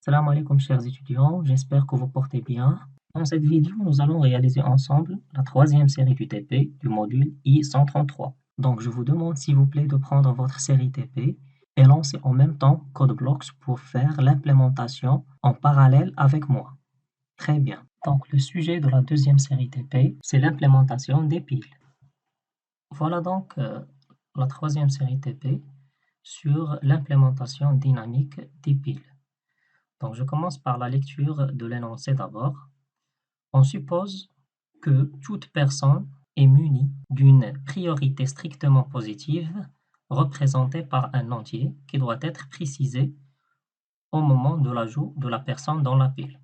Salam alaikum chers étudiants, j'espère que vous portez bien. Dans cette vidéo, nous allons réaliser ensemble la troisième série du TP du module I-133. Donc je vous demande s'il vous plaît de prendre votre série TP et lancer en même temps CodeBlocks pour faire l'implémentation en parallèle avec moi. Très bien. Donc le sujet de la deuxième série TP, c'est l'implémentation des piles. Voilà donc la troisième série TP sur l'implémentation dynamique des piles. Donc, je commence par la lecture de l'énoncé d'abord. On suppose que toute personne est munie d'une priorité strictement positive représentée par un entier qui doit être précisé au moment de l'ajout de la personne dans la pile.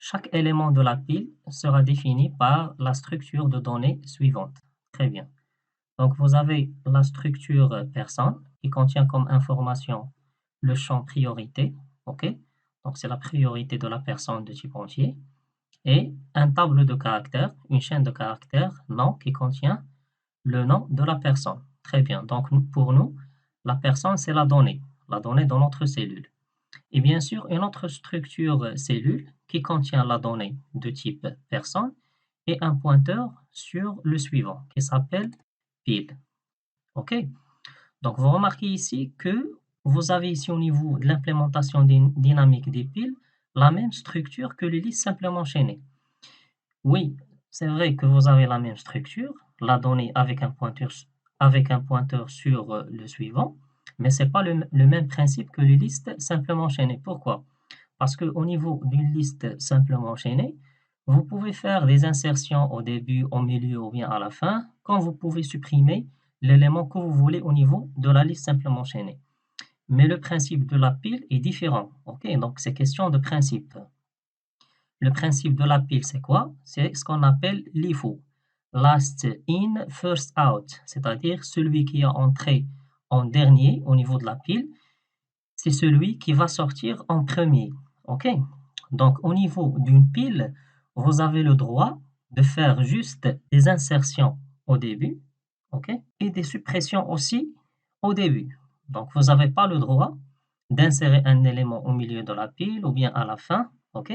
Chaque élément de la pile sera défini par la structure de données suivante. Très bien. Donc, vous avez la structure personne qui contient comme information le champ priorité. OK? Donc, c'est la priorité de la personne de type entier. Et un tableau de caractères, une chaîne de caractères, nom, qui contient le nom de la personne. Très bien. Donc, pour nous, la personne, c'est la donnée dans notre cellule. Et bien sûr, une autre structure cellule qui contient la donnée de type personne et un pointeur sur le suivant qui s'appelle pile. OK? Donc, vous remarquez ici que vous avez ici au niveau de l'implémentation dynamique des piles la même structure que les listes simplement chaînées. Oui, c'est vrai que vous avez la même structure, la donnée avec un pointeur sur le suivant, mais ce n'est pas le même principe que les listes simplement chaînées. Pourquoi? Parce qu'au niveau d'une liste simplement enchaînée, vous pouvez faire des insertions au début, au milieu ou bien à la fin, quand vous pouvez supprimer l'élément que vous voulez au niveau de la liste simplement enchaînée. Mais le principe de la pile est différent. Ok, donc c'est question de principe. Le principe de la pile, c'est quoi? C'est ce qu'on appelle l'IFO. Last in, first out. C'est-à-dire celui qui est entré en dernier au niveau de la pile, c'est celui qui va sortir en premier. OK? Donc, au niveau d'une pile, vous avez le droit de faire juste des insertions au début, OK? Et des suppressions aussi au début. Donc, vous n'avez pas le droit d'insérer un élément au milieu de la pile ou bien à la fin, OK?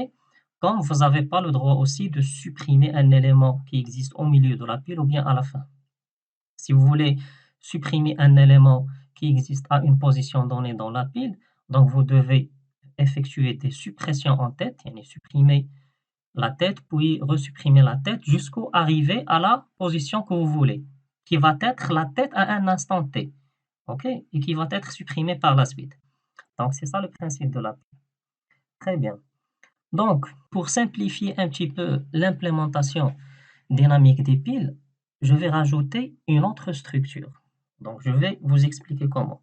Comme vous n'avez pas le droit aussi de supprimer un élément qui existe au milieu de la pile ou bien à la fin. Si vous voulez supprimer un élément qui existe à une position donnée dans la pile, donc vous devez effectuer des suppressions en tête, supprimer la tête, puis resupprimer la tête jusqu'à arriver à la position que vous voulez, qui va être la tête à un instant T, ok, et qui va être supprimée par la suite. Donc c'est ça le principe de la pile. Très bien. Donc, pour simplifier un petit peu l'implémentation dynamique des piles, je vais rajouter une autre structure. Donc, je vais vous expliquer comment.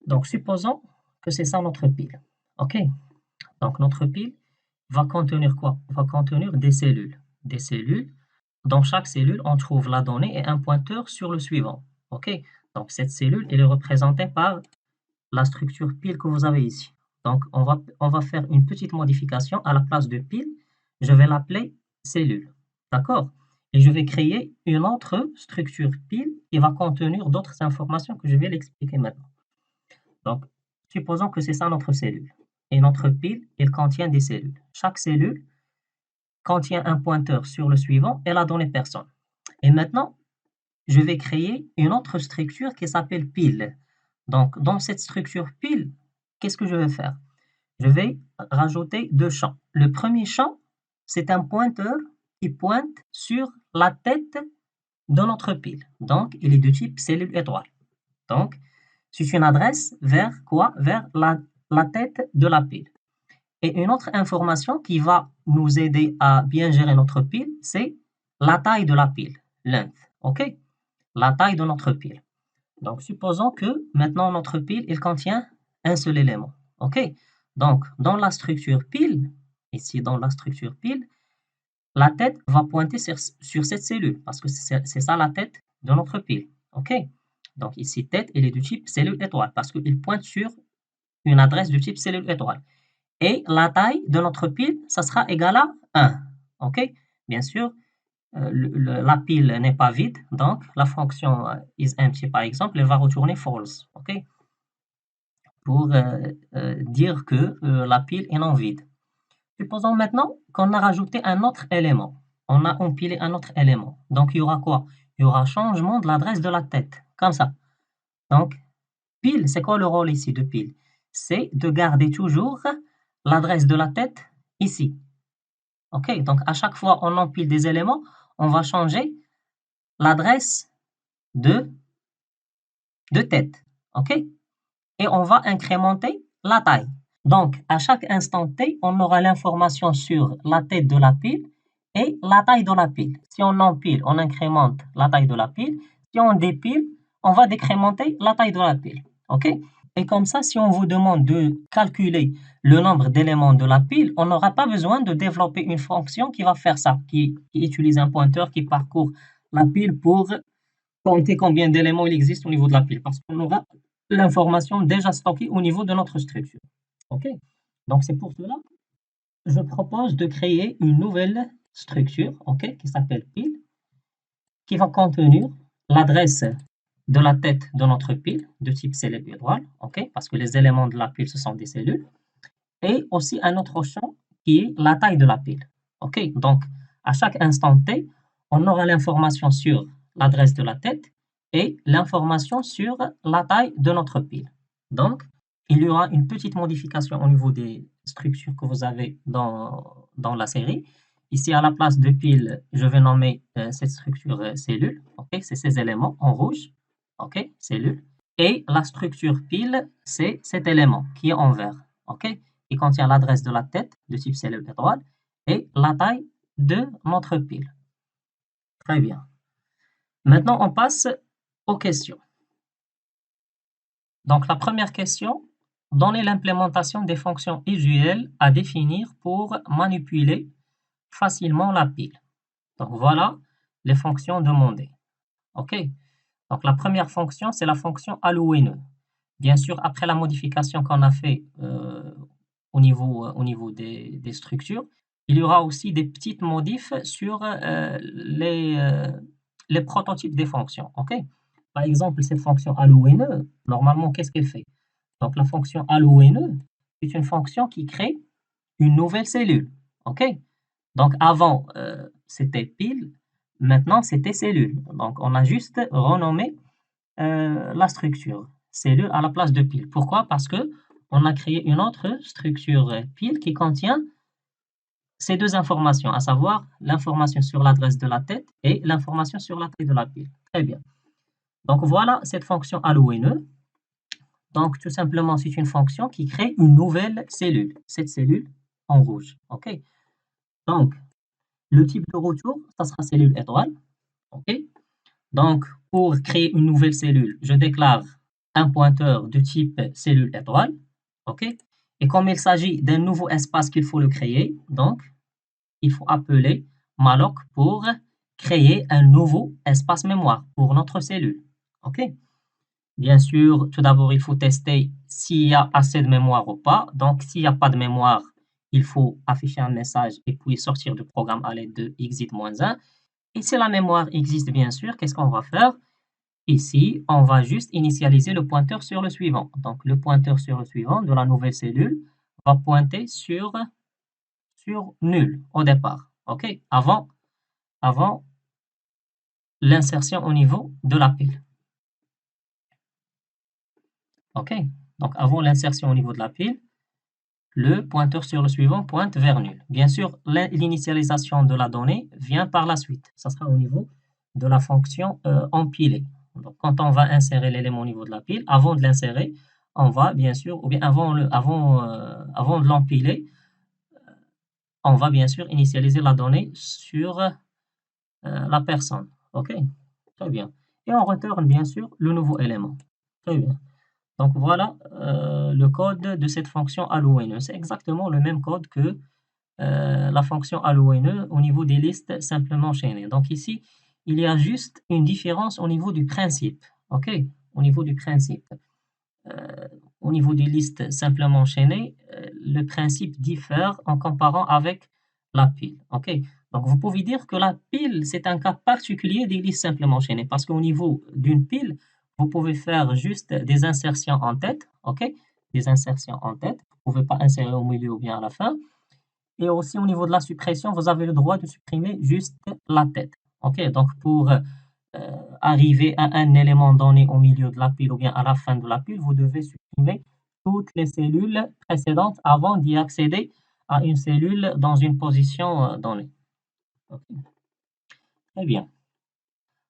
Donc, supposons que c'est ça notre pile. OK? Donc, notre pile va contenir quoi? Va contenir des cellules. Des cellules. Dans chaque cellule, on trouve la donnée et un pointeur sur le suivant. OK? Donc, cette cellule, elle est représentée par la structure pile que vous avez ici. Donc, on va faire une petite modification à la place de pile. Je vais l'appeler cellule. D'accord? Et je vais créer une autre structure pile qui va contenir d'autres informations que je vais l'expliquer maintenant. Donc, supposons que c'est ça notre cellule. Et notre pile, elle contient des cellules. Chaque cellule contient un pointeur sur le suivant et la donnée personne. Et maintenant, je vais créer une autre structure qui s'appelle pile. Donc, dans cette structure pile, qu'est-ce que je vais faire? Je vais rajouter deux champs. Le premier champ, c'est un pointeur qui pointe sur la tête de notre pile. Donc, il est de type cellule étoile. Donc, c'est une adresse vers quoi? Vers la tête de la pile. Et une autre information qui va nous aider à bien gérer notre pile, c'est la taille de la pile, length. OK? La taille de notre pile. Donc, supposons que maintenant notre pile, il contient un seul élément. OK? Donc, dans la structure pile, ici dans la structure pile, la tête va pointer sur cette cellule parce que c'est ça la tête de notre pile. OK? Donc, ici, tête, elle est du type cellule étoile parce qu'il pointe sur une adresse du type cellule étoile. Et la taille de notre pile, ça sera égal à 1. OK? Bien sûr, la pile n'est pas vide, donc la fonction isEmpty, par exemple, elle va retourner false. OK? pour dire que la pile est non vide. Supposons maintenant qu'on a rajouté un autre élément. On a empilé un autre élément. Donc, il y aura quoi? Il y aura changement de l'adresse de la tête, comme ça. Donc, pile, c'est quoi le rôle ici de pile? C'est de garder toujours l'adresse de la tête ici. OK? Donc, à chaque fois on empile des éléments, on va changer l'adresse de tête. OK? Et on va incrémenter la taille. Donc, à chaque instant t, on aura l'information sur la tête de la pile et la taille de la pile. Si on empile, on incrémente la taille de la pile. Si on dépile, on va décrémenter la taille de la pile. OK? Et comme ça, si on vous demande de calculer le nombre d'éléments de la pile, on n'aura pas besoin de développer une fonction qui va faire ça, qui utilise un pointeur qui parcourt la pile pour compter combien d'éléments il existe au niveau de la pile, parce qu'on aura l'information déjà stockée au niveau de notre structure. OK? Donc, c'est pour cela que je propose de créer une nouvelle structure, OK, qui s'appelle pile, qui va contenir l'adresse de la tête de notre pile de type cellule étoile, OK, parce que les éléments de la pile, ce sont des cellules, et aussi un autre champ qui est la taille de la pile. OK, donc à chaque instant t, on aura l'information sur l'adresse de la tête et l'information sur la taille de notre pile. Donc, il y aura une petite modification au niveau des structures que vous avez dans la série. Ici, à la place de pile, je vais nommer cette structure cellule. OK, c'est ces éléments en rouge. OK, cellule. Et la structure pile, c'est cet élément qui est en vert. OK, qui contient l'adresse de la tête de type cellule étoile et la taille de notre pile. Très bien. Maintenant, on passe aux questions. Donc, la première question, donnez l'implémentation des fonctions usuelles à définir pour manipuler facilement la pile. Donc, voilà les fonctions demandées. OK? Donc, la première fonction, c'est la fonction allouer-nœud. Bien sûr, après la modification qu'on a fait au niveau des structures, il y aura aussi des petites modifs sur les prototypes des fonctions. OK? Par exemple, cette fonction allouer-nœud, normalement, qu'est-ce qu'elle fait? Donc, la fonction allouer-nœud est une fonction qui crée une nouvelle cellule. OK? Donc, avant, c'était pile, maintenant, c'était cellule. Donc, on a juste renommé la structure cellule à la place de pile. Pourquoi? Parce que on a créé une autre structure pile qui contient ces deux informations, à savoir l'information sur l'adresse de la tête et l'information sur la taille de la pile. Très bien. Donc voilà cette fonction allouer-nœud. Donc tout simplement, c'est une fonction qui crée une nouvelle cellule. Cette cellule en rouge. OK? Donc le type de retour, ça sera cellule étoile. OK? Donc pour créer une nouvelle cellule, je déclare un pointeur de type cellule étoile. OK? Et comme il s'agit d'un nouveau espace qu'il faut le créer, donc il faut appeler malloc pour créer un nouveau espace mémoire pour notre cellule. OK? Bien sûr, tout d'abord, il faut tester s'il y a assez de mémoire ou pas. Donc, s'il n'y a pas de mémoire, il faut afficher un message et puis sortir du programme à l'aide de exit-1. Et si la mémoire existe, bien sûr, qu'est-ce qu'on va faire? Ici, on va juste initialiser le pointeur sur le suivant. Donc, le pointeur sur le suivant de la nouvelle cellule va pointer sur nul au départ. OK? Avant l'insertion au niveau de la pile. OK? Donc, avant l'insertion au niveau de la pile, le pointeur sur le suivant pointe vers nul. Bien sûr, l'initialisation de la donnée vient par la suite. Ça sera au niveau de la fonction empilée. Donc, quand on va insérer l'élément au niveau de la pile, avant de l'insérer, on va bien sûr, ou bien avant de l'empiler, on va bien sûr initialiser la donnée sur la personne. OK? Très bien. Et on retourne bien sûr le nouveau élément. Très bien. Donc voilà le code de cette fonction allouer-nœud. C'est exactement le même code que la fonction allouer-nœud au niveau des listes simplement enchaînées. Donc ici, il y a juste une différence au niveau du principe. OK? Au niveau du principe. Au niveau des listes simplement enchaînées, le principe diffère en comparant avec la pile. OK? Donc vous pouvez dire que la pile, c'est un cas particulier des listes simplement enchaînées parce qu'au niveau d'une pile, vous pouvez faire juste des insertions en tête, OK? des insertions en tête. Vous ne pouvez pas insérer au milieu ou bien à la fin. Et aussi au niveau de la suppression, vous avez le droit de supprimer juste la tête. OK? Donc pour arriver à un élément donné au milieu de la pile ou bien à la fin de la pile, vous devez supprimer toutes les cellules précédentes avant d'y accéder à une cellule dans une position donnée. OK. Très bien.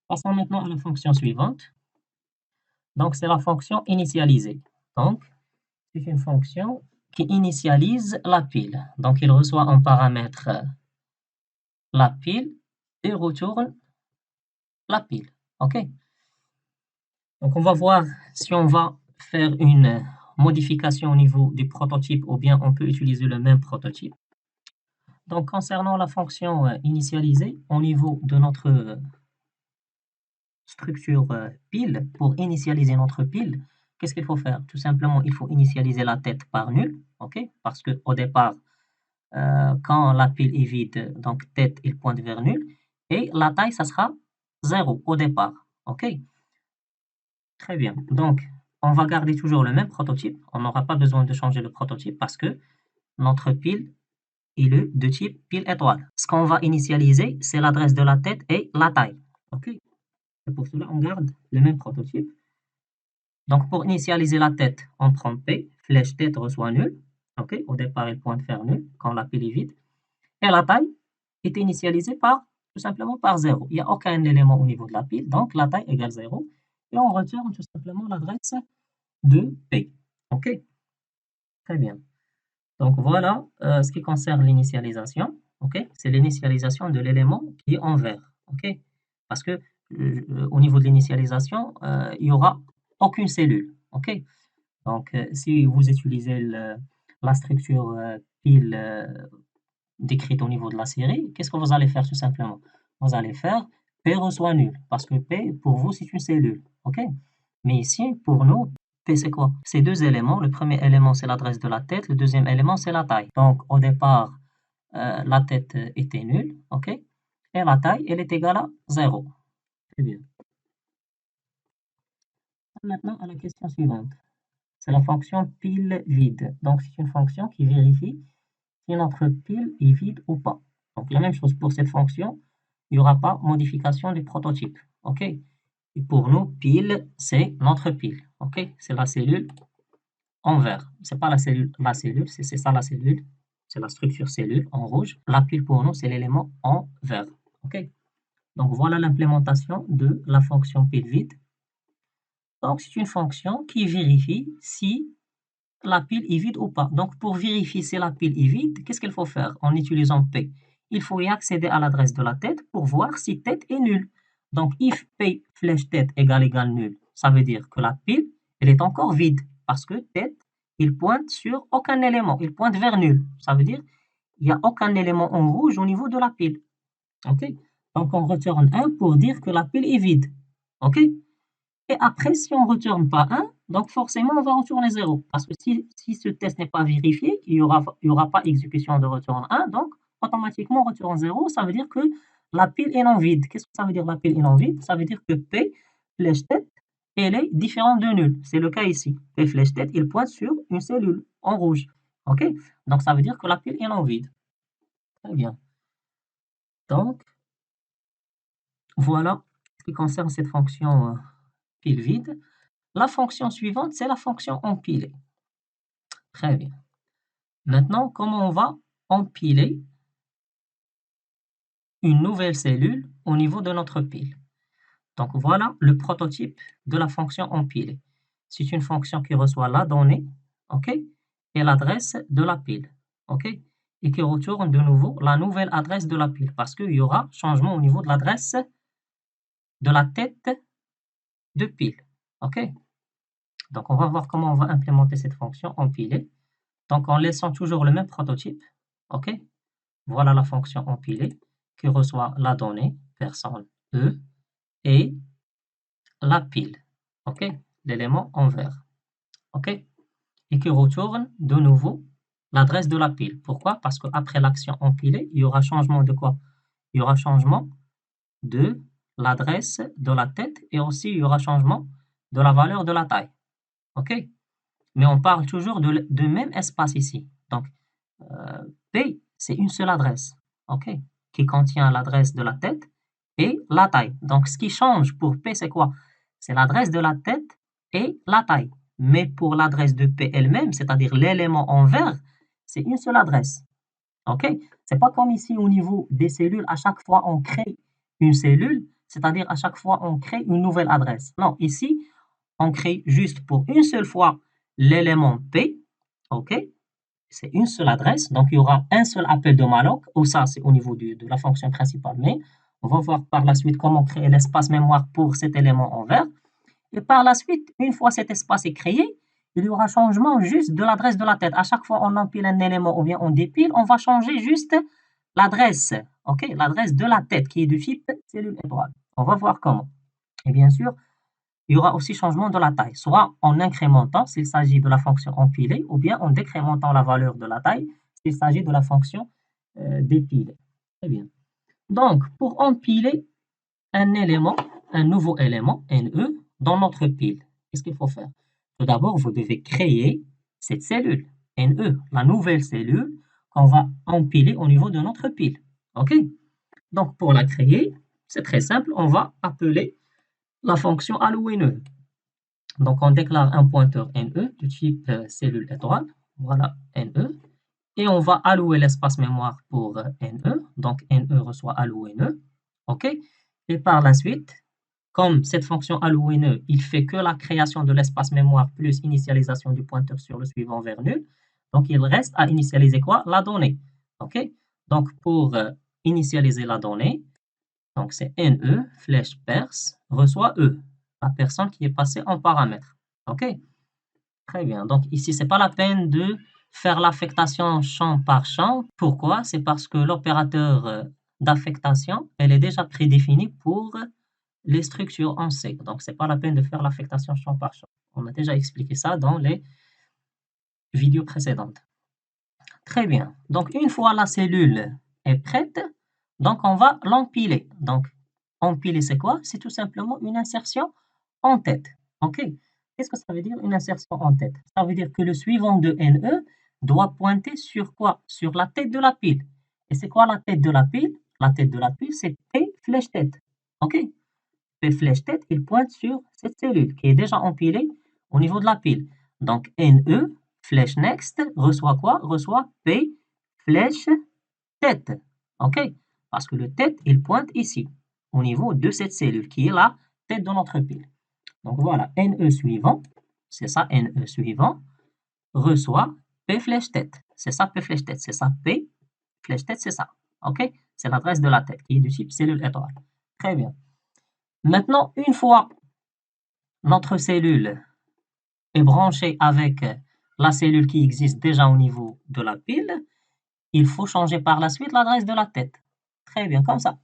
Passons maintenant à la fonction suivante. Donc, c'est la fonction initialisée. Donc, c'est une fonction qui initialise la pile. Donc, il reçoit en paramètre la pile et retourne la pile. OK? Donc, on va voir si on va faire une modification au niveau du prototype ou bien on peut utiliser le même prototype. Donc, concernant la fonction initialisée, au niveau de notre structure pile, pour initialiser notre pile, qu'est-ce qu'il faut faire? Tout simplement, il faut initialiser la tête par nul, OK? Parce qu'au départ, quand la pile est vide, donc tête, il pointe vers nul, et la taille, ça sera 0 au départ, OK? Très bien. Donc, on va garder toujours le même prototype. On n'aura pas besoin de changer le prototype parce que notre pile est de type pile étoile. Ce qu'on va initialiser, c'est l'adresse de la tête et la taille, OK? Et pour cela, on garde le même prototype. Donc, pour initialiser la tête, on prend P, flèche tête reçoit nul. OK? Au départ, il pointe vers nul quand la pile est vide. Et la taille est initialisée tout simplement par 0. Il n'y a aucun élément au niveau de la pile, donc la taille égale 0. Et on retourne tout simplement l'adresse de P. OK? Très bien. Donc, voilà ce qui concerne l'initialisation. OK? C'est l'initialisation de l'élément qui est en vert. OK? Parce que au niveau de l'initialisation, il n'y aura aucune cellule. OK? Donc, si vous utilisez la structure pile décrite au niveau de la série, qu'est-ce que vous allez faire tout simplement? Vous allez faire P reçoit nul, parce que P, pour vous, c'est une cellule. OK? Mais ici, pour nous, P, c'est quoi? C'est deux éléments. Le premier élément, c'est l'adresse de la tête. Le deuxième élément, c'est la taille. Donc, au départ, la tête était nulle. OK? Et la taille, elle est égale à 0. Très bien. Maintenant, à la question suivante. C'est la fonction pile vide. Donc, c'est une fonction qui vérifie si notre pile est vide ou pas. Donc, la même chose pour cette fonction, il n'y aura pas modification du prototype. OK? Et pour nous, pile, c'est notre pile. OK? C'est la cellule en vert. C'est pas la cellule, c'est ça la cellule. C'est la structure cellule en rouge. La pile pour nous, c'est l'élément en vert. OK? Donc, voilà l'implémentation de la fonction pile vide. Donc, c'est une fonction qui vérifie si la pile est vide ou pas. Donc, pour vérifier si la pile est vide, qu'est-ce qu'il faut faire en utilisant P? Il faut y accéder à l'adresse de la tête pour voir si tête est nulle. Donc, if P flèche tête égale nul, ça veut dire que la pile, elle est encore vide parce que tête, il pointe sur aucun élément, il pointe vers nul. Ça veut dire qu'il n'y a aucun élément en rouge au niveau de la pile. OK? Donc, on retourne 1 pour dire que la pile est vide. OK? Et après, si on ne retourne pas 1, donc forcément, on va retourner 0. Parce que si ce test n'est pas vérifié, il n'y aura pas exécution de retourne 1. Donc, automatiquement, on retourne 0. Ça veut dire que la pile est non vide. Qu'est-ce que ça veut dire la pile est non vide? Ça veut dire que P, flèche tête, elle est différente de nul. C'est le cas ici. P, flèche tête, il pointe sur une cellule en rouge. OK? Donc, ça veut dire que la pile est non vide. Très bien. Donc, voilà ce qui concerne cette fonction pile vide. La fonction suivante, c'est la fonction empiler. Très bien. Maintenant, comment on va empiler une nouvelle cellule au niveau de notre pile? Donc, voilà le prototype de la fonction empiler. C'est une fonction qui reçoit la donnée, OK, et l'adresse de la pile, OK, et qui retourne de nouveau la nouvelle adresse de la pile parce qu'il y aura changement au niveau de l'adresse de la tête de pile, OK. Donc, on va voir comment on va implémenter cette fonction empiler. Donc, en laissant toujours le même prototype, OK? Voilà la fonction empilée qui reçoit la donnée, personne E, et la pile, OK? L'élément en vert, OK? Et qui retourne de nouveau l'adresse de la pile. Pourquoi? Parce qu'après l'action empilée, il y aura changement de quoi? Il y aura changement de l'adresse de la tête et aussi il y aura changement de la valeur de la taille, OK? mais on parle toujours de même espace ici. Donc, P, c'est une seule adresse, ok, qui contient l'adresse de la tête et la taille. Donc, ce qui change pour P, c'est quoi? C'est l'adresse de la tête et la taille. Mais pour l'adresse de P elle-même, c'est-à-dire l'élément en vert, c'est une seule adresse. OK? C'est pas comme ici au niveau des cellules, à chaque fois on crée une cellule, c'est-à-dire à chaque fois on crée une nouvelle adresse. Non, ici, on crée juste pour une seule fois l'élément P, OK? C'est une seule adresse, donc il y aura un seul appel de malloc, ou ça c'est au niveau de la fonction principale, mais on va voir par la suite comment créer l'espace mémoire pour cet élément en vert. Et par la suite, une fois cet espace est créé, il y aura changement juste de l'adresse de la tête. À chaque fois on empile un élément ou bien on dépile, on va changer juste l'adresse, ok, l'adresse de la tête qui est du type cellule étoile. On va voir comment. Et bien sûr, il y aura aussi changement de la taille, soit en incrémentant s'il s'agit de la fonction empilée, ou bien en décrémentant la valeur de la taille s'il s'agit de la fonction dépiler. Très bien. Donc, pour empiler un élément, un nouveau élément, NE, dans notre pile, qu'est-ce qu'il faut faire? Tout d'abord, vous devez créer cette cellule, NE, la nouvelle cellule qu'on va empiler au niveau de notre pile. OK? Donc, pour la créer, c'est très simple, on va appeler la fonction allouer NE. Donc, on déclare un pointeur NE du type cellule étoile, voilà NE, et on va allouer l'espace mémoire pour NE, donc NE reçoit allouer NE, ok? Et par la suite, comme cette fonction allouer NE, il fait que la création de l'espace mémoire plus initialisation du pointeur sur le suivant vers nul, donc il reste à initialiser quoi? La donnée, ok? Donc, pour initialiser la donnée, donc c'est NE, flèche perce, reçoit E, la personne qui est passée en paramètre. OK? Très bien. Donc ici, c'est pas la peine de faire l'affectation champ par champ. Pourquoi? C'est parce que l'opérateur d'affectation, elle est déjà prédéfinie pour les structures en C. Donc c'est pas la peine de faire l'affectation champ par champ. On a déjà expliqué ça dans les vidéos précédentes. Très bien. Donc une fois la cellule est prête, donc on va l'empiler. Donc empiler, c'est quoi? C'est tout simplement une insertion en tête. OK? Qu'est-ce que ça veut dire une insertion en tête? Ça veut dire que le suivant de NE doit pointer sur quoi? Sur la tête de la pile. Et c'est quoi la tête de la pile? La tête de la pile, c'est P flèche tête. OK? P flèche tête, il pointe sur cette cellule qui est déjà empilée au niveau de la pile. Donc NE flèche next reçoit quoi? Reçoit P flèche tête. OK? Parce que le tête, il pointe ici, au niveau de cette cellule qui est la tête de notre pile. Donc voilà, NE suivant, c'est ça, NE suivant, reçoit P flèche tête. C'est ça, P flèche tête. C'est ça, P flèche tête, c'est ça. OK? C'est l'adresse de la tête qui est du type cellule étoile. Très bien. Maintenant, une fois notre cellule est branchée avec la cellule qui existe déjà au niveau de la pile, il faut changer par la suite l'adresse de la tête. Très bien, comme ça.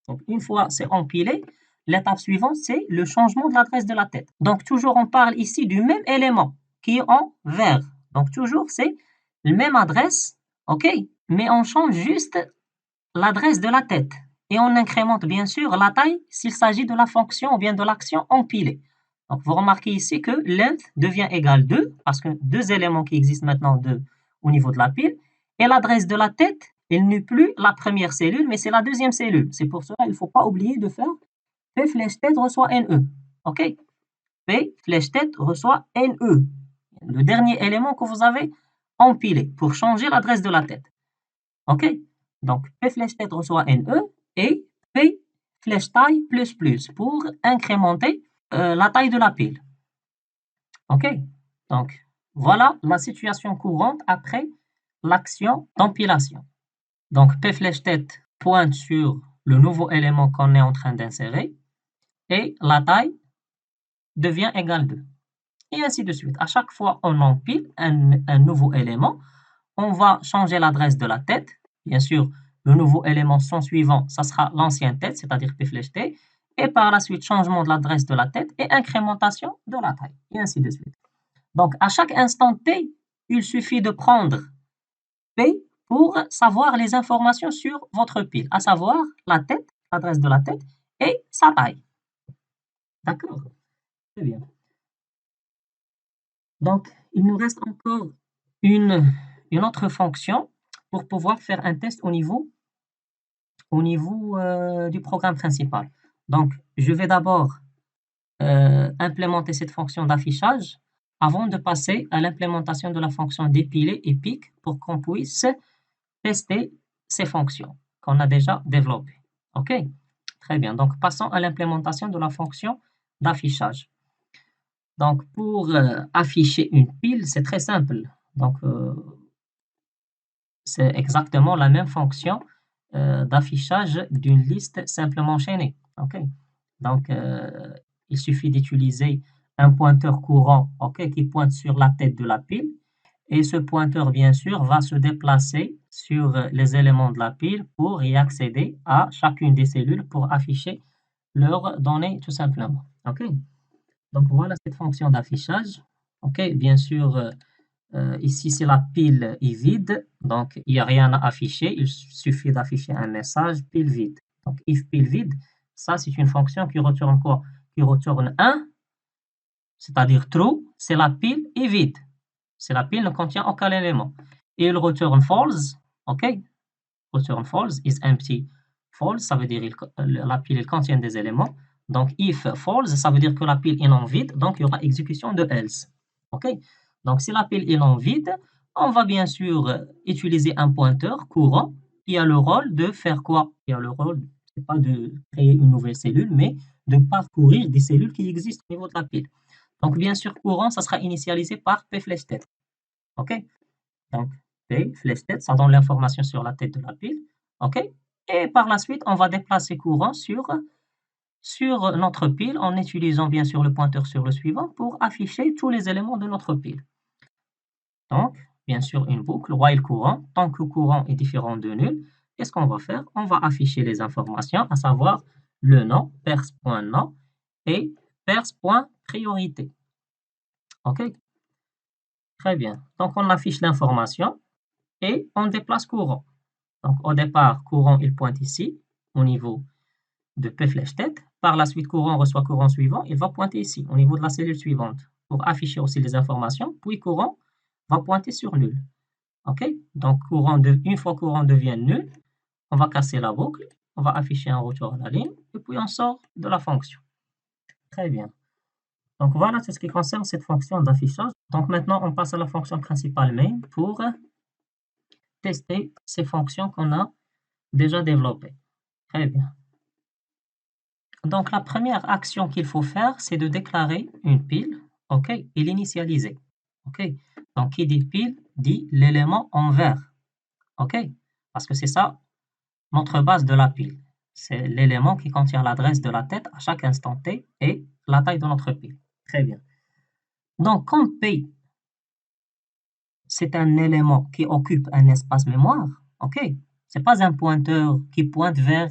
Donc, une fois c'est empilé, l'étape suivante, c'est le changement de l'adresse de la tête. Donc, toujours, on parle ici du même élément qui est en vert. Donc, toujours, c'est la même adresse, OK? Mais on change juste l'adresse de la tête. Et on incrémente, bien sûr, la taille s'il s'agit de la fonction ou bien de l'action empilée. Donc, vous remarquez ici que length devient égal 2, parce que deux éléments qui existent maintenant au niveau de la pile. Et l'adresse de la tête, elle n'est plus la première cellule, mais c'est la deuxième cellule. C'est pour cela qu'il ne faut pas oublier de faire P flèche tête reçoit NE. OK? P flèche tête reçoit NE. Le dernier élément que vous avez empilé pour changer l'adresse de la tête. OK? Donc, P flèche tête reçoit NE et P flèche taille plus plus pour incrémenter la taille de la pile. OK? Donc, voilà la situation courante après l'action d'empilation. Donc, P flèche tête pointe sur le nouveau élément qu'on est en train d'insérer et la taille devient égale 2. Et ainsi de suite. À chaque fois on empile un nouveau élément, on va changer l'adresse de la tête. Bien sûr, le nouveau élément son suivant, ça sera l'ancienne tête, c'est-à-dire P flèche T. Et par la suite, changement de l'adresse de la tête et incrémentation de la taille. Et ainsi de suite. Donc, à chaque instant T, il suffit de prendre P pour savoir les informations sur votre pile, à savoir la tête, l'adresse de la tête et sa taille. D'accord? Très bien. Donc, il nous reste encore une autre fonction pour pouvoir faire un test au niveau du programme principal. Donc, je vais d'abord implémenter cette fonction d'affichage avant de passer à l'implémentation de la fonction dépiler et pic pour qu'on puisse tester ces fonctions qu'on a déjà développées. OK? Très bien. Donc, passons à l'implémentation de la fonction d'affichage. Donc, pour afficher une pile, c'est très simple. Donc, c'est exactement la même fonction d'affichage d'une liste simplement enchaînée. OK? Donc, il suffit d'utiliser un pointeur courant, OK, qui pointe sur la tête de la pile. Et ce pointeur, bien sûr, va se déplacer sur les éléments de la pile pour y accéder à chacune des cellules pour afficher leurs données tout simplement. OK? Donc, voilà cette fonction d'affichage. OK? Bien sûr, ici, si la pile est vide, donc il n'y a rien à afficher. Il suffit d'afficher un message pile vide. Donc, if pile vide, ça, c'est une fonction qui retourne quoi? Qui retourne 1, c'est-à-dire true, c'est la pile est vide. Si la pile ne contient aucun élément. Et il retourne false, OK? Return false is empty. False, ça veut dire la pile contient des éléments. Donc, if false, ça veut dire que la pile est non vide, donc il y aura exécution de else. OK? Donc, si la pile est non vide, on va bien sûr utiliser un pointeur courant qui a le rôle de faire quoi? Qui a le rôle, c'est pas de créer une nouvelle cellule, mais de parcourir des cellules qui existent au niveau de la pile. Donc, bien sûr, courant, ça sera initialisé par p flèche tête. OK? Donc, P, flèche tête, ça donne l'information sur la tête de la pile. OK? Et par la suite, on va déplacer courant sur notre pile en utilisant bien sûr le pointeur sur le suivant pour afficher tous les éléments de notre pile. Donc, bien sûr, une boucle, while courant, tant que courant est différent de nul, qu'est-ce qu'on va faire? On va afficher les informations, à savoir le nom, pers.nom et pers.priorité. OK? Très bien. Donc, on affiche l'information et on déplace courant. Donc, au départ, courant, il pointe ici, au niveau de P flèche tête. Par la suite, courant reçoit courant suivant, il va pointer ici, au niveau de la cellule suivante, pour afficher aussi les informations. Puis, courant va pointer sur nul. OK? Donc, une fois courant devient nul, on va casser la boucle, on va afficher un retour à la ligne, et puis on sort de la fonction. Très bien. Donc, voilà, c'est ce qui concerne cette fonction d'affichage. Donc, maintenant, on passe à la fonction principale main pour tester ces fonctions qu'on a déjà développées. Très bien. Donc, la première action qu'il faut faire, c'est de déclarer une pile, OK, et l'initialiser. OK? Donc, qui dit pile dit l'élément en vert. OK? Parce que c'est ça notre base de la pile. C'est l'élément qui contient l'adresse de la tête à chaque instant t et la taille de notre pile. Très bien. Donc, comme P, c'est un élément qui occupe un espace mémoire, OK? Ce n'est pas un pointeur qui pointe vers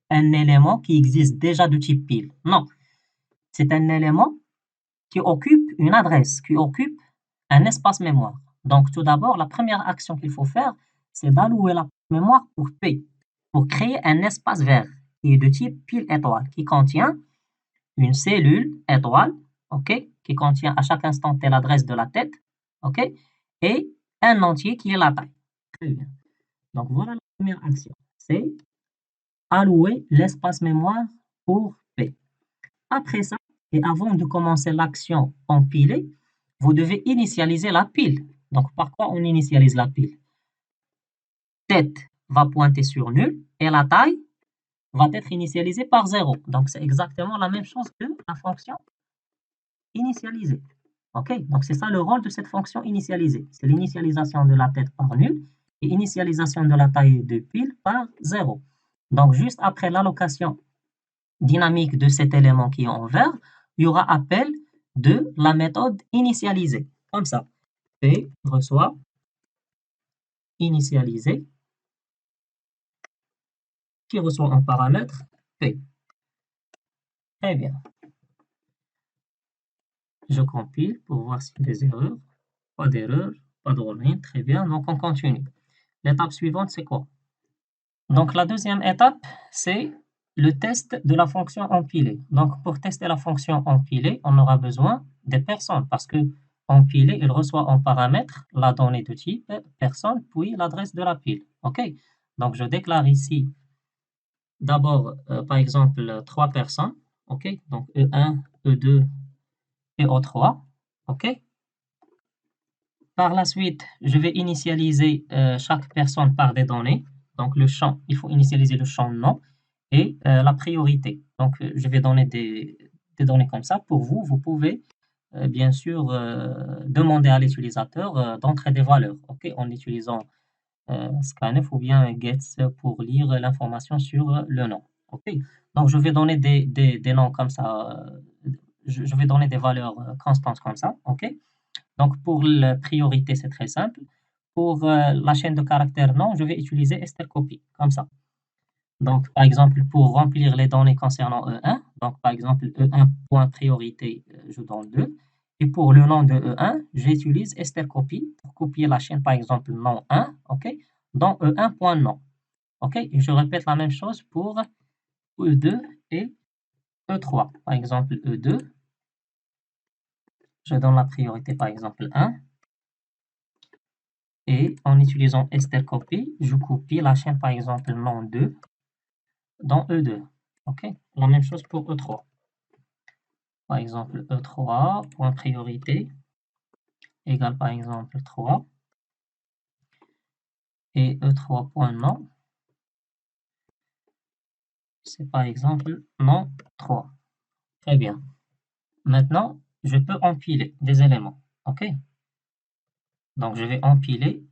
un élément qui existe déjà de type pile. Non. C'est un élément qui occupe une adresse, qui occupe un espace mémoire. Donc, tout d'abord, la première action qu'il faut faire, c'est d'allouer la mémoire pour P, pour créer un espace vert qui est de type pile étoile, qui contient une cellule étoile, OK, qui contient à chaque instant T l'adresse de la tête, OK, et un entier qui est la taille. Très bien. Donc, voilà la première action. C'est allouer l'espace mémoire pour P. Après ça, et avant de commencer l'action empiler, vous devez initialiser la pile. Donc, par quoi on initialise la pile? Tête va pointer sur nul et la taille va être initialisée par 0. Donc, c'est exactement la même chose que la fonction initialiser. OK? Donc, c'est ça le rôle de cette fonction initialiser. C'est l'initialisation de la tête par nul et initialisation de la taille de pile par 0. Donc, juste après l'allocation dynamique de cet élément qui est en vert, il y aura appel de la méthode initialiser. Comme ça. P reçoit initialiser qui reçoit en paramètre P. Très bien. Je compile pour voir s'il y a des erreurs. Pas d'erreur, pas de warning. Très bien. Donc, on continue. L'étape suivante, c'est quoi? Donc, la deuxième étape, c'est le test de la fonction empilée. Donc, pour tester la fonction empilée, on aura besoin des personnes parce que empilé, il reçoit en paramètre la donnée de type personne, puis l'adresse de la pile. OK? Donc, je déclare ici d'abord, par exemple, trois personnes. OK? Donc, E1, E2 et O3. OK? Par la suite, je vais initialiser chaque personne par des données. Donc, le champ, il faut initialiser le champ nom et la priorité. Donc, je vais donner des données comme ça. Pour vous, vous pouvez bien sûr demander à l'utilisateur d'entrer des valeurs, ok, en utilisant scanf ou bien gets pour lire l'information sur le nom. Ok, donc je vais donner des noms comme ça, je vais donner des valeurs constantes comme ça. Ok, donc pour la priorité, c'est très simple. Pour la chaîne de caractères non, je vais utiliser strcopy, comme ça. Donc, par exemple, pour remplir les données concernant E1, donc par exemple E1.priorité, je donne 2. Et pour le nom de E1, j'utilise strcopy pour copier la chaîne, par exemple, nom 1, OK, dans E1.nom. OK, et je répète la même chose pour E2 et E3. Par exemple, E2, je donne la priorité, par exemple, 1. Et en utilisant strcopy, je copie la chaîne, par exemple, nom 2 dans E2. OK, la même chose pour E3. Par exemple, E3, point priorité, égale par exemple 3. Et E3 point nom, c'est par exemple nom 3. Très bien. Maintenant, je peux empiler des éléments. OK? Donc, je vais empiler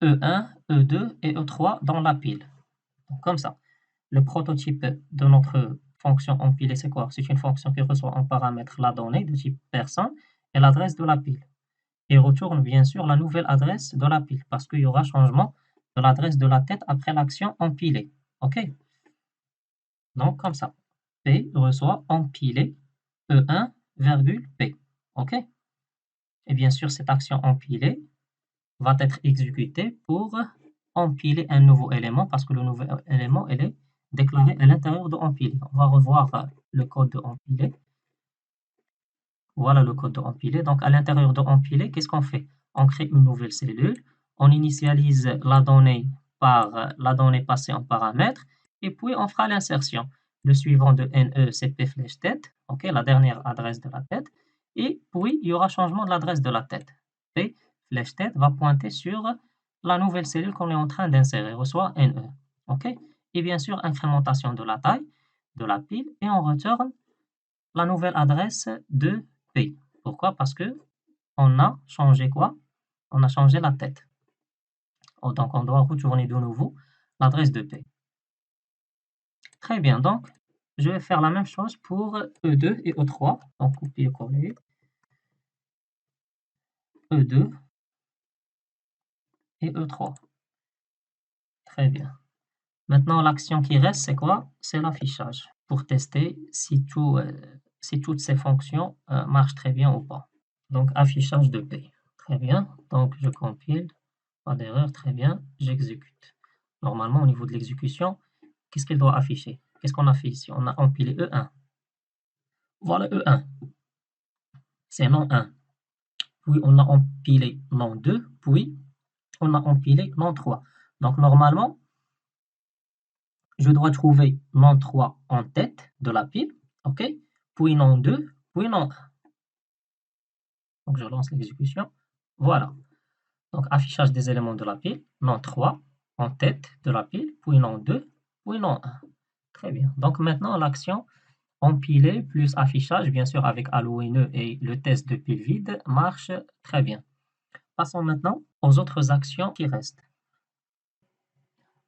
E1, E2 et E3 dans la pile. Donc, comme ça. Le prototype de notre fonction empiler, c'est quoi? C'est une fonction qui reçoit en paramètre la donnée de type personne et l'adresse de la pile. Et retourne bien sûr la nouvelle adresse de la pile parce qu'il y aura changement de l'adresse de la tête après l'action empiler. OK? Donc, comme ça. P reçoit empiler E1, P. OK? Et bien sûr, cette action empiler va être exécutée pour empiler un nouveau élément parce que le nouvel élément il est déclaré à l'intérieur de empiler. On va revoir le code de empiler. Voilà le code de empiler. Donc, à l'intérieur de empiler, qu'est-ce qu'on fait? On crée une nouvelle cellule, on initialise la donnée par la donnée passée en paramètre, et puis on fera l'insertion. Le suivant de NE, c'est P flèche tête, ok, la dernière adresse de la tête, et puis il y aura changement de l'adresse de la tête. P flèche tête va pointer sur la nouvelle cellule qu'on est en train d'insérer, reçoit NE. Ok? Et bien sûr, incrémentation de la taille de la pile, et on retourne la nouvelle adresse de P. Pourquoi? Parce que on a changé quoi? On a changé la tête. Donc, on doit retourner de nouveau l'adresse de P. Très bien. Donc, je vais faire la même chose pour E2 et E3. Donc, copier-coller. E2 et E3. Très bien. Maintenant, l'action qui reste, c'est quoi? C'est l'affichage pour tester si toutes ces fonctions marchent très bien ou pas. Donc, affichage de P. Très bien. Donc, je compile. Pas d'erreur, très bien. J'exécute. Normalement, au niveau de l'exécution, qu'est-ce qu'il doit afficher? Qu'est-ce qu'on a fait ici? On a empilé E1. Voilà E1. C'est nom 1. Puis, on a empilé nom 2. Puis, on a empilé nom 3. Donc, normalement, je dois trouver nom 3 en tête de la pile. OK? Puis nom 2. Puis nom 1. Donc, je lance l'exécution. Voilà. Donc, affichage des éléments de la pile. Nom 3 en tête de la pile. Puis nom 2. Puis nom 1. Très bien. Donc, maintenant, l'action empiler plus affichage, bien sûr, avec Alloineux et le test de pile vide, marche très bien. Passons maintenant aux autres actions qui restent.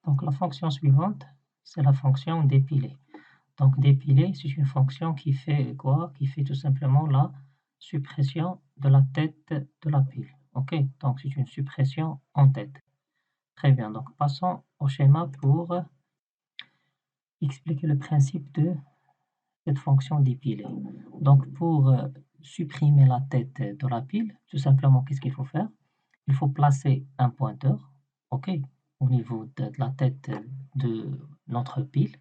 Donc, la fonction suivante, c'est la fonction dépiler. Donc, dépiler, c'est une fonction qui fait quoi? Qui fait tout simplement la suppression de la tête de la pile. OK? Donc, c'est une suppression en tête. Très bien. Donc, passons au schéma pour expliquer le principe de cette fonction dépiler. Donc, pour supprimer la tête de la pile, tout simplement, qu'est-ce qu'il faut faire? Il faut placer un pointeur, OK, au niveau de la tête de notre pile.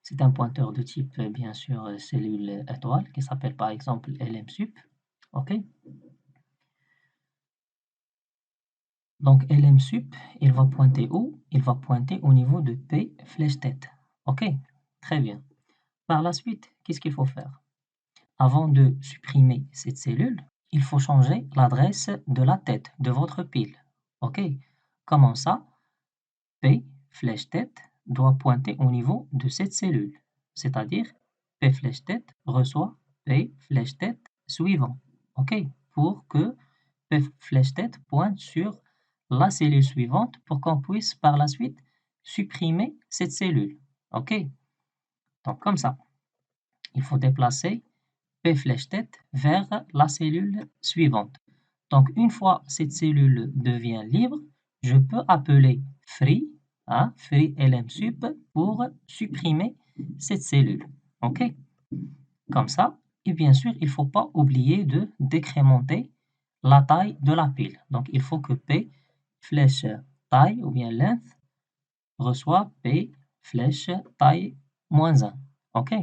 C'est un pointeur de type, bien sûr, cellule étoile, qui s'appelle par exemple LMSUP. OK? Donc, LMSUP, il va pointer où? Il va pointer au niveau de P flèche tête. OK? Très bien. Par la suite, qu'est-ce qu'il faut faire? Avant de supprimer cette cellule, il faut changer l'adresse de la tête de votre pile. OK? Comment ça? P flèche tête doit pointer au niveau de cette cellule. C'est-à-dire, P flèche tête reçoit P flèche tête suivant. OK? Pour que P flèche tête pointe sur la cellule suivante pour qu'on puisse par la suite supprimer cette cellule. OK? Donc comme ça, il faut déplacer P flèche tête vers la cellule suivante. Donc une fois cette cellule devient libre, je peux appeler free, free lmsup pour supprimer cette cellule. OK? Comme ça. Et bien sûr, il ne faut pas oublier de décrémenter la taille de la pile. Donc il faut que P flèche taille ou bien length reçoit P flèche taille moins 1. OK?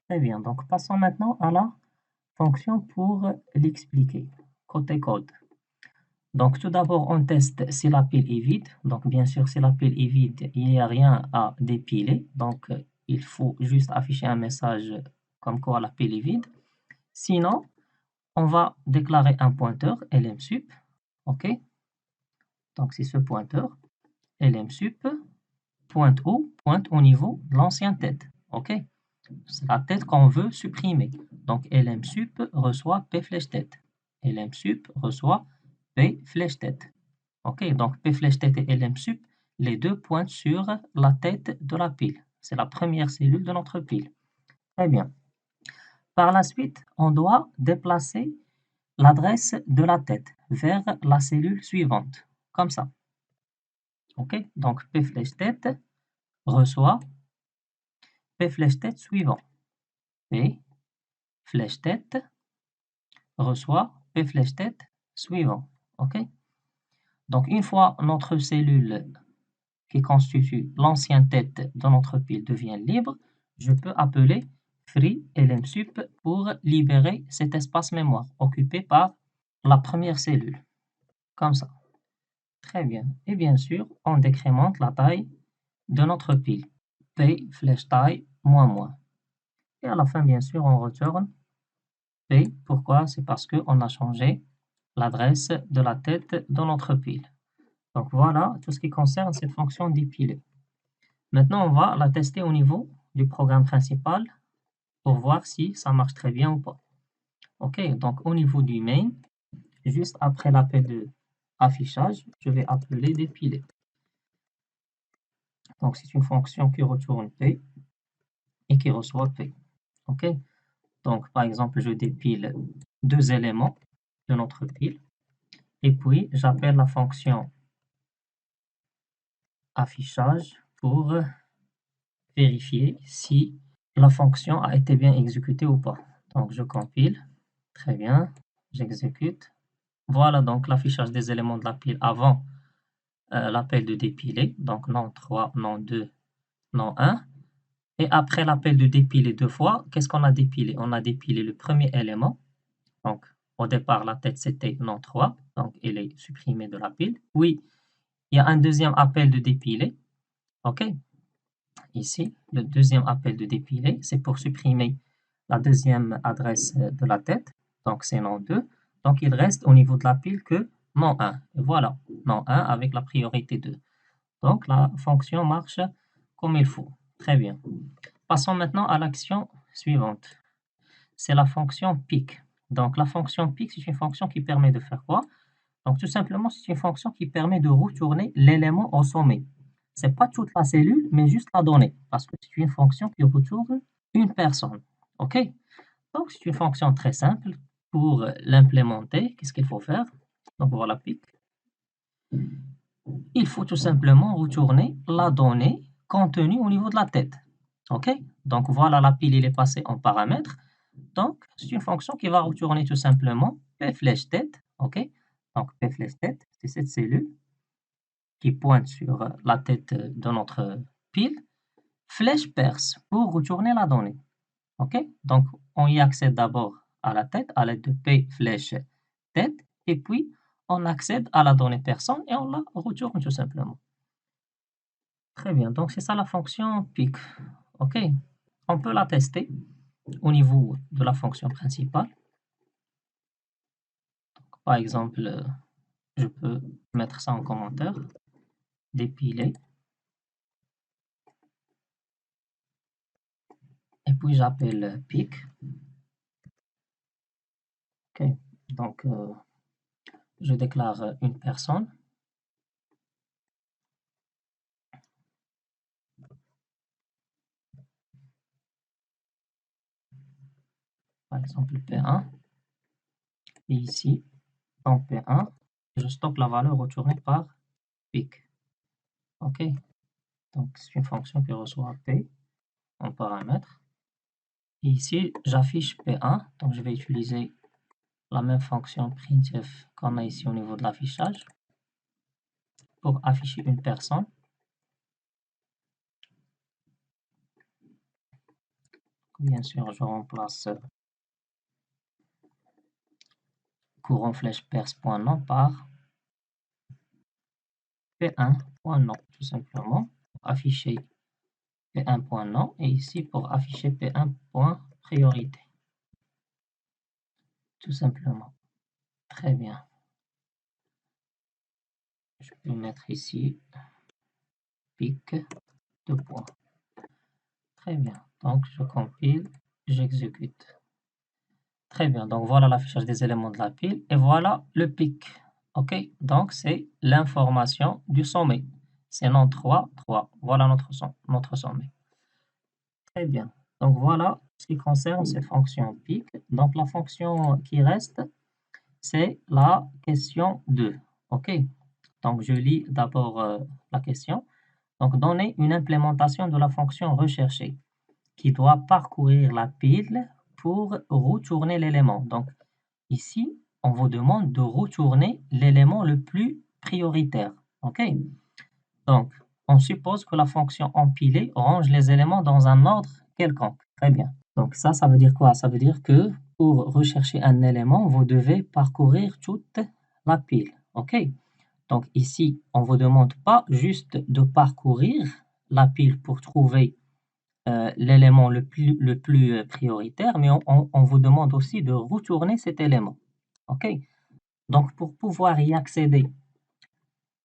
Très bien. Donc passons maintenant à la fonction pour l'expliquer. Côté code. Donc tout d'abord, on teste si la pile est vide. Donc bien sûr, si la pile est vide, il n'y a rien à dépiler. Donc il faut juste afficher un message comme quoi la pile est vide. Sinon, on va déclarer un pointeur lmsup. OK? Donc c'est ce pointeur lmsup pointe où? Pointe au niveau de l'ancienne tête. OK? C'est la tête qu'on veut supprimer. Donc lmsup reçoit p flèche tête. Lmsup reçoit p flèche tête. OK? Donc p flèche tête et lmsup, les deux pointent sur la tête de la pile. C'est la première cellule de notre pile. Très bien. Par la suite, on doit déplacer l'adresse de la tête vers la cellule suivante. Comme ça. OK? Donc p flèche tête reçoit p flèche tête suivant. P flèche tête reçoit P flèche tête suivant. OK? Donc, une fois notre cellule qui constitue l'ancienne tête de notre pile devient libre, je peux appeler free lmsup pour libérer cet espace mémoire occupé par la première cellule. Comme ça. Très bien. Et bien sûr, on décrémente la taille de notre pile. P flèche taille moins moins. Et à la fin, bien sûr, on retourne P. Pourquoi? C'est parce qu'on a changé l'adresse de la tête de notre pile. Donc voilà tout ce qui concerne cette fonction dépiler. Maintenant, on va la tester au niveau du programme principal pour voir si ça marche très bien ou pas. OK, donc au niveau du main, juste après l'appel de affichage, je vais appeler dépiler. Donc c'est une fonction qui retourne P et qui reçoit P. OK, donc par exemple, je dépile deux éléments de notre pile. Et puis, j'appelle la fonction affichage pour vérifier si la fonction a été bien exécutée ou pas. Donc, je compile. Très bien. J'exécute. Voilà donc l'affichage des éléments de la pile avant l'appel de dépiler. Donc, non 3, non 2, non 1. Et après l'appel de dépiler deux fois, qu'est-ce qu'on a dépilé? On a dépilé le premier élément. Donc, au départ, la tête, c'était non 3. Donc, elle est supprimée de la pile. Oui, il y a un deuxième appel de dépiler. OK? Ici, le deuxième appel de dépiler, c'est pour supprimer la deuxième adresse de la tête. Donc, c'est non 2. Donc, il reste au niveau de la pile que non 1. Et voilà, non 1 avec la priorité 2. Donc, la fonction marche comme il faut. Très bien. Passons maintenant à l'action suivante. C'est la fonction pick. Donc, la fonction pick, c'est une fonction qui permet de faire quoi? Donc, tout simplement, c'est une fonction qui permet de retourner l'élément au sommet. Ce n'est pas toute la cellule, mais juste la donnée, parce que c'est une fonction qui retourne une personne. OK? Donc, c'est une fonction très simple. Pour l'implémenter, qu'est-ce qu'il faut faire? Donc, voilà, pic. Il faut tout simplement retourner la donnée contenue au niveau de la tête. OK? Donc, voilà, la pile, il est passé en paramètres. Donc, c'est une fonction qui va retourner tout simplement P flèche tête. OK? Donc, P flèche tête, c'est cette cellule qui pointe sur la tête de notre pile. Flèche perce pour retourner la donnée. OK? Donc, on y accède d'abord à la tête à l'aide de P flèche tête, et puis on accède à la donnée personne et on la retourne tout simplement. Très bien, donc c'est ça la fonction pic. OK. On peut la tester au niveau de la fonction principale. Par exemple, je peux mettre ça en commentaire, dépiler, et puis j'appelle pic. OK. Donc, je déclare une personne. Par exemple P1. Et ici, en P1, je stocke la valeur retournée par pic. OK. Donc, c'est une fonction qui reçoit P en paramètre. Et ici, j'affiche P1. Donc, je vais utiliser la même fonction printf qu'on a ici au niveau de l'affichage pour afficher une personne. Bien sûr, je remplace courant flèche perce.nom par P1.nom, tout simplement. Afficher P1.nom et ici pour afficher P1.priorité. Tout simplement. Très bien. Je peux mettre ici pic de points. Très bien. Donc, je compile, j'exécute. Très bien. Donc, voilà l'affichage des éléments de la pile et voilà le pic. OK? Donc, c'est l'information du sommet. C'est nom 3, 3. Voilà notre sommet. Très bien. Donc, voilà ce qui concerne cette fonction pic. Donc, la fonction qui reste, c'est la question 2. OK? Donc, je lis d'abord la question. Donc, donner une implémentation de la fonction recherchée qui doit parcourir la pile pour retourner l'élément. Donc, ici, on vous demande de retourner l'élément le plus prioritaire. OK? Donc, on suppose que la fonction empilée range les éléments dans un ordre quelconque. Très bien. Donc, ça veut dire quoi? Ça veut dire que pour rechercher un élément, vous devez parcourir toute la pile. OK? Donc, ici, on ne vous demande pas juste de parcourir la pile pour trouver l'élément le plus prioritaire, mais on vous demande aussi de retourner cet élément. OK? Donc, pour pouvoir y accéder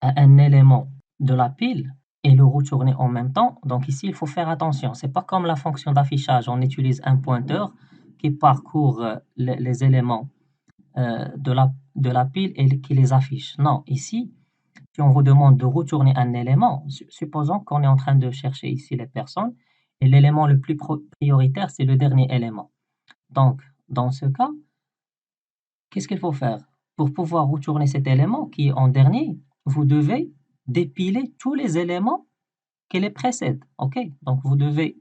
à un élément de la pile et le retourner en même temps, donc ici, il faut faire attention. C'est pas comme la fonction d'affichage, on utilise un pointeur qui parcourt les éléments de la pile et qui les affiche. Non, ici, si on vous demande de retourner un élément, supposons qu'on est en train de chercher ici les personnes, et l'élément le plus prioritaire, c'est le dernier élément. Donc, dans ce cas, qu'est-ce qu'il faut faire? Pour pouvoir retourner cet élément qui est en dernier, vous devez dépiler tous les éléments qui les précèdent. OK? Donc, vous devez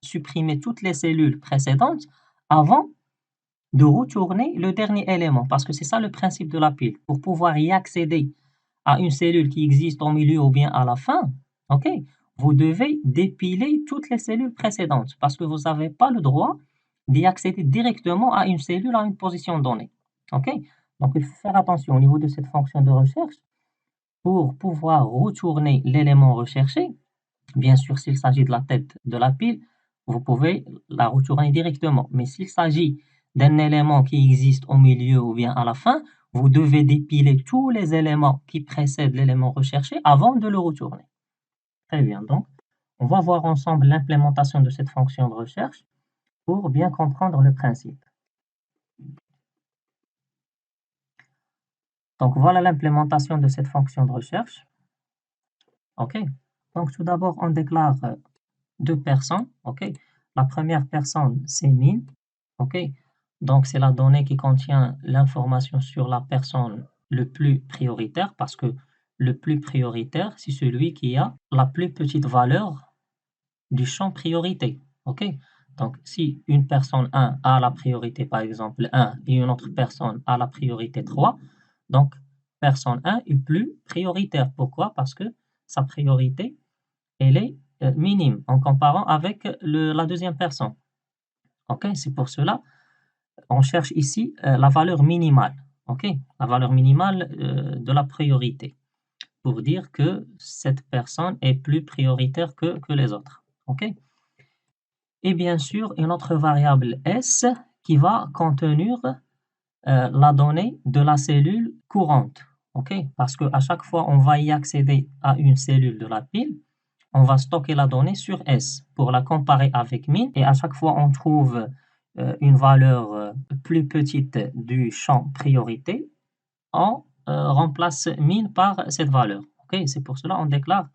supprimer toutes les cellules précédentes avant de retourner le dernier élément, parce que c'est ça le principe de la pile. Pour pouvoir y accéder à une cellule qui existe au milieu ou bien à la fin, OK, vous devez dépiler toutes les cellules précédentes, parce que vous n'avez pas le droit d'y accéder directement à une cellule à une position donnée. OK? Donc, il faut faire attention au niveau de cette fonction de recherche pour pouvoir retourner l'élément recherché. Bien sûr, s'il s'agit de la tête de la pile, vous pouvez la retourner directement. Mais s'il s'agit d'un élément qui existe au milieu ou bien à la fin, vous devez dépiler tous les éléments qui précèdent l'élément recherché avant de le retourner. Très bien, donc on va voir ensemble l'implémentation de cette fonction de recherche pour bien comprendre le principe. Donc voilà l'implémentation de cette fonction de recherche. OK. Donc tout d'abord, on déclare deux personnes. OK. La première personne, c'est min. OK. Donc c'est la donnée qui contient l'information sur la personne le plus prioritaire parce que le plus prioritaire, c'est celui qui a la plus petite valeur du champ priorité. OK. Donc si une personne 1 a la priorité par exemple 1 et une autre personne a la priorité 3, donc personne 1 est plus prioritaire. Pourquoi? Parce que sa priorité, elle est minime en comparant avec la deuxième personne. OK, c'est pour cela On cherche ici la valeur minimale, ok? La valeur minimale de la priorité, pour dire que cette personne est plus prioritaire que les autres, ok? Et bien sûr, une autre variable S qui va contenir la donnée de la cellule courante, ok? Parce qu'à chaque fois on va y accéder à une cellule de la pile, on va stocker la donnée sur S pour la comparer avec min, et à chaque fois on trouve une valeur plus petite du champ priorité, on remplace min par cette valeur. Ok, c'est pour cela qu'on déclare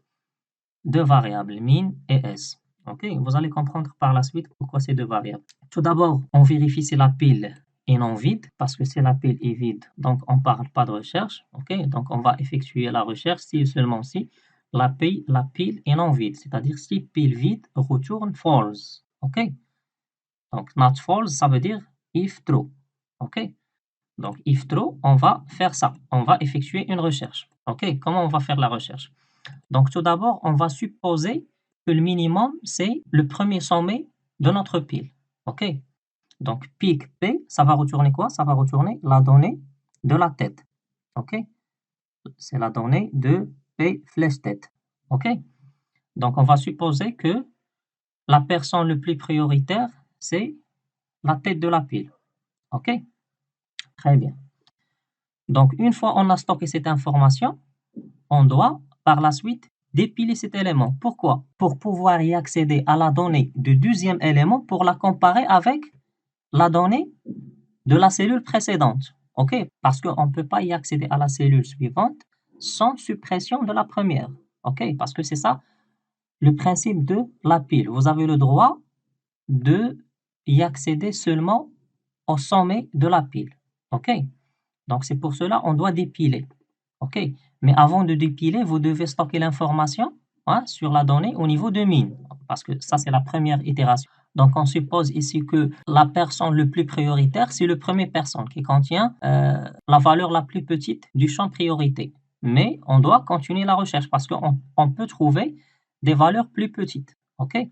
deux variables, min et S. Ok, vous allez comprendre par la suite pourquoi ces deux variables. Tout d'abord, on vérifie si la pile est non vide, parce que si la pile est vide, donc on ne parle pas de recherche. Ok, donc on va effectuer la recherche si seulement si la pile est non vide, c'est-à-dire si pile vide retourne false. Ok, donc not false, ça veut dire if true. Ok, donc if true, on va faire ça, on va effectuer une recherche. Ok, comment on va faire la recherche? Donc tout d'abord, on va supposer que le minimum, c'est le premier sommet de notre pile. Ok, donc pic P, ça va retourner quoi? Ça va retourner la donnée de la tête. Ok, c'est la donnée de P flèche tête. Ok, donc on va supposer que la personne le plus prioritaire, c'est la tête de la pile. Ok, très bien. Donc une fois on a stocké cette information, on doit par la suite dépiler cet élément. Pourquoi? Pour pouvoir y accéder à la donnée du deuxième élément pour la comparer avec la donnée de la cellule précédente. Ok? Parce qu'on ne peut pas y accéder à la cellule suivante sans suppression de la première. Ok? Parce que c'est ça le principe de la pile. Vous avez le droit de y accéder seulement au sommet de la pile. Ok? Donc c'est pour cela qu'on doit dépiler. Ok? Mais avant de dépiler, vous devez stocker l'information sur la donnée au niveau de min, parce que ça c'est la première itération. Donc on suppose ici que la personne le plus prioritaire, c'est le premier personne qui contient la valeur la plus petite du champ priorité. Mais on doit continuer la recherche parce qu'on peut trouver des valeurs plus petites. Ok? Et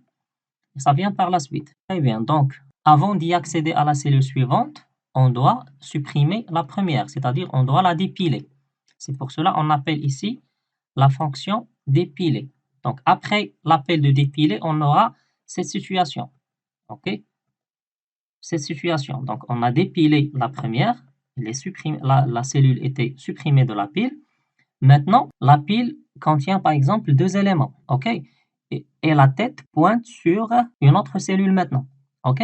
ça vient par la suite. Très bien. Donc avant d'y accéder à la cellule suivante, on doit supprimer la première, c'est-à-dire on doit la dépiler. C'est pour cela qu'on appelle ici la fonction dépiler. Donc après l'appel de dépiler, on aura cette situation. Ok? Cette situation. Donc on a dépilé la première, la cellule était supprimée de la pile. Maintenant, la pile contient par exemple deux éléments. Ok? Et la tête pointe sur une autre cellule maintenant. Ok?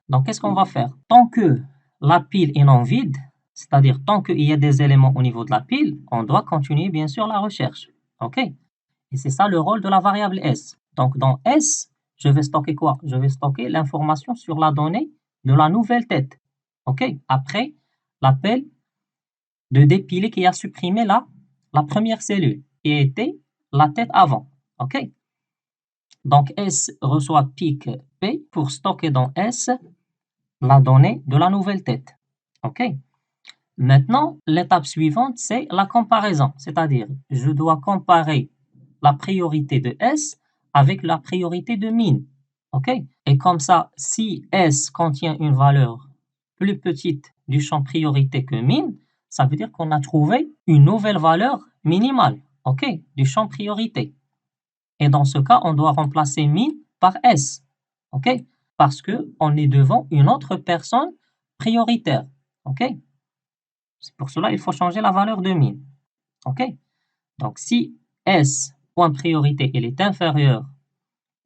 Donc qu'est-ce qu'on va faire? Tant que la pile est non vide, c'est-à-dire tant qu'il y a des éléments au niveau de la pile, on doit continuer bien sûr la recherche. OK? Et c'est ça le rôle de la variable S. Donc dans S, je vais stocker quoi? Je vais stocker l'information sur la donnée de la nouvelle tête. OK? Après l'appel de dépiler qui a supprimé la première cellule, qui était la tête avant. OK? Donc S reçoit pic P pour stocker dans S la donnée de la nouvelle tête. OK? Maintenant, l'étape suivante, c'est la comparaison. C'est-à-dire, je dois comparer la priorité de S avec la priorité de min. OK? Et comme ça, si S contient une valeur plus petite du champ priorité que min, ça veut dire qu'on a trouvé une nouvelle valeur minimale, OK, du champ priorité. Et dans ce cas, on doit remplacer min par S, OK? Parce qu'on est devant une autre personne prioritaire, OK? C'est pour cela qu'il faut changer la valeur de min, OK? Donc, si S, point priorité, il est inférieur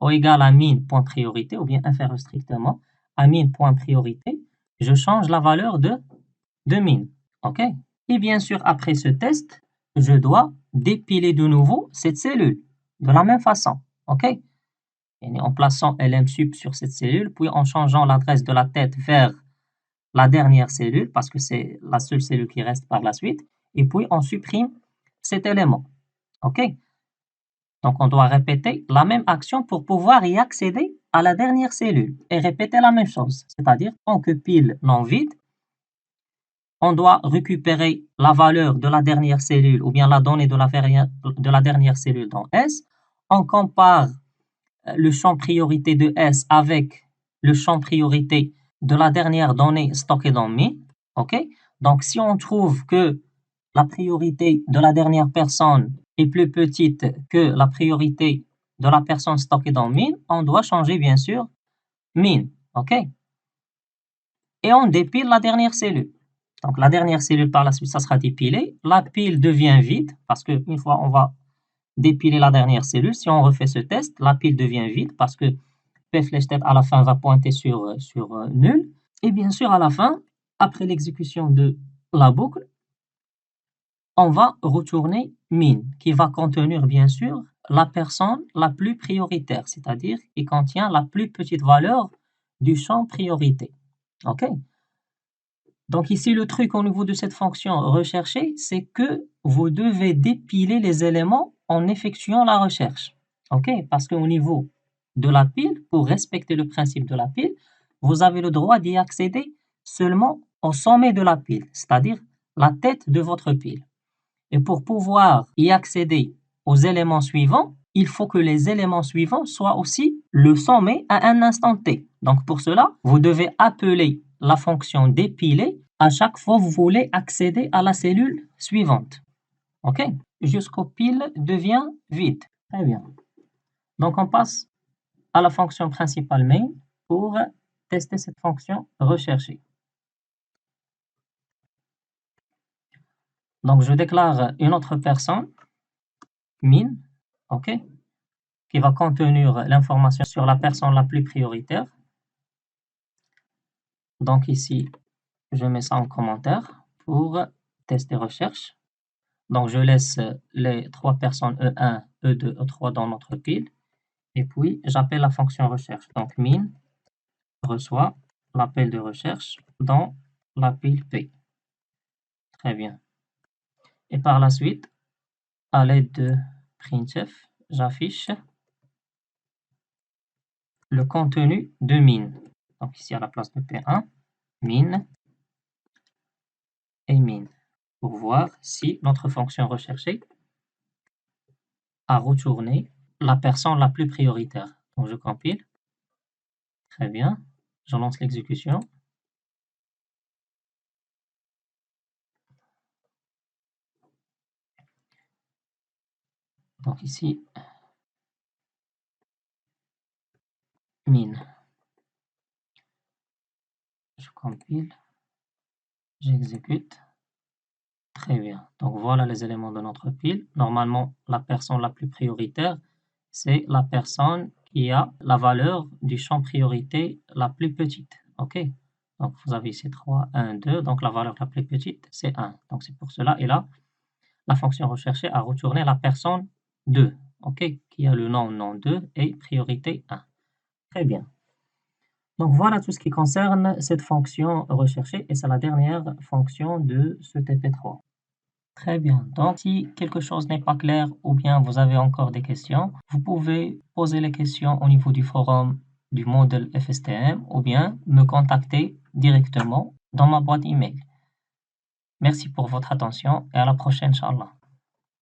ou égal à min, point priorité, ou bien inférieur strictement à min, point priorité, je change la valeur de min, OK? Et bien sûr, après ce test, je dois dépiler de nouveau cette cellule de la même façon, OK? Et en plaçant lm sup sur cette cellule, puis en changeant l'adresse de la tête vers la dernière cellule, parce que c'est la seule cellule qui reste par la suite, et puis on supprime cet élément. OK? Donc on doit répéter la même action pour pouvoir y accéder à la dernière cellule et répéter la même chose. C'est-à-dire, tant que pile non vide, on doit récupérer la valeur de la dernière cellule ou bien la donnée de la dernière cellule dans S. On compare le champ priorité de S avec le champ priorité de la dernière donnée stockée dans min. OK? Donc, si on trouve que la priorité de la dernière personne est plus petite que la priorité de la personne stockée dans min, on doit changer bien sûr min. OK? Et on dépile la dernière cellule. Donc, la dernière cellule, par la suite, ça sera dépilé. La pile devient vide parce qu'une fois on va dépiler la dernière cellule, si on refait ce test, la pile devient vide parce que P flèche tête à la fin va pointer sur nul. Et bien sûr, à la fin, après l'exécution de la boucle, on va retourner min, qui va contenir bien sûr la personne la plus prioritaire, c'est-à-dire qui contient la plus petite valeur du champ priorité. OK? Donc ici, le truc au niveau de cette fonction rechercher, c'est que vous devez dépiler les éléments en effectuant la recherche. OK? Parce qu'au niveau de la pile, pour respecter le principe de la pile, vous avez le droit d'y accéder seulement au sommet de la pile, c'est-à-dire la tête de votre pile. Et pour pouvoir y accéder aux éléments suivants, il faut que les éléments suivants soient aussi le sommet à un instant t. Donc pour cela, vous devez appeler la fonction dépiler à chaque fois que vous voulez accéder à la cellule suivante. OK? Jusqu'au pile devient vide. Très bien. Donc on passe à la fonction principale main pour tester cette fonction rechercher. Donc je déclare une autre personne, min, OK, qui va contenir l'information sur la personne la plus prioritaire. Donc ici, je mets ça en commentaire pour tester recherche. Donc je laisse les trois personnes E1, E2, E3 dans notre pile. Et puis j'appelle la fonction recherche. Donc min reçoit l'appel de recherche dans la pile P. Très bien. Et par la suite, à l'aide de printf, j'affiche le contenu de min. Donc ici à la place de P1, min et min, pour voir si notre fonction recherchée a retourné la personne la plus prioritaire. Donc je compile. Très bien. Je lance l'exécution. Donc ici, min. Je compile. J'exécute. Très bien. Donc voilà les éléments de notre pile. Normalement, la personne la plus prioritaire, c'est la personne qui a la valeur du champ priorité la plus petite. OK? Donc vous avez ici 3, 1, 2. Donc la valeur la plus petite, c'est 1. Donc c'est pour cela. Et là, la fonction recherchée a retourné la personne 2. OK? Qui a le nom 2 et priorité 1. Très bien. Donc voilà tout ce qui concerne cette fonction recherchée et c'est la dernière fonction de ce TP3. Très bien. Donc si quelque chose n'est pas clair ou bien vous avez encore des questions, vous pouvez poser les questions au niveau du forum du modèle FSTM ou bien me contacter directement dans ma boîte email. Merci pour votre attention et à la prochaine, Inch'Allah.